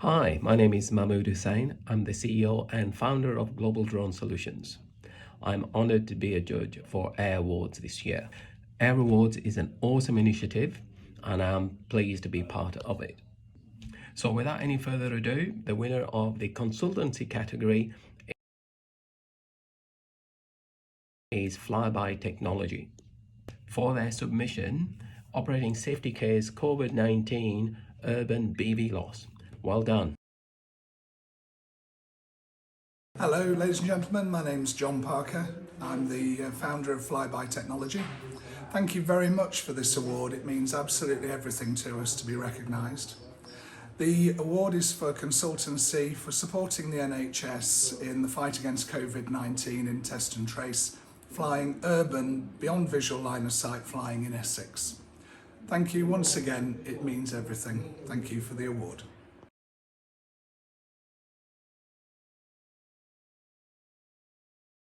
Hi, my name is Mahmood Hussein. I'm the CEO and founder of Global Drone Solutions. I'm honored to be a judge for Airwards this year. Airwards is an awesome initiative and I'm pleased to be part of it. So without any further ado, the winner of the consultancy category is Flyby Technology. For their submission, Operating Safety Case COVID-19 Urban BV Loss. Well done. Hello, ladies and gentlemen. My name's John Parker. I'm the founder of Flyby Technology. Thank you very much for this award. It means absolutely everything to us to be recognised. The award is for Consultancy for supporting the NHS in the fight against COVID-19 in test and trace, flying urban, beyond visual line of sight flying in Essex. Thank you once again. It means everything. Thank you for the award.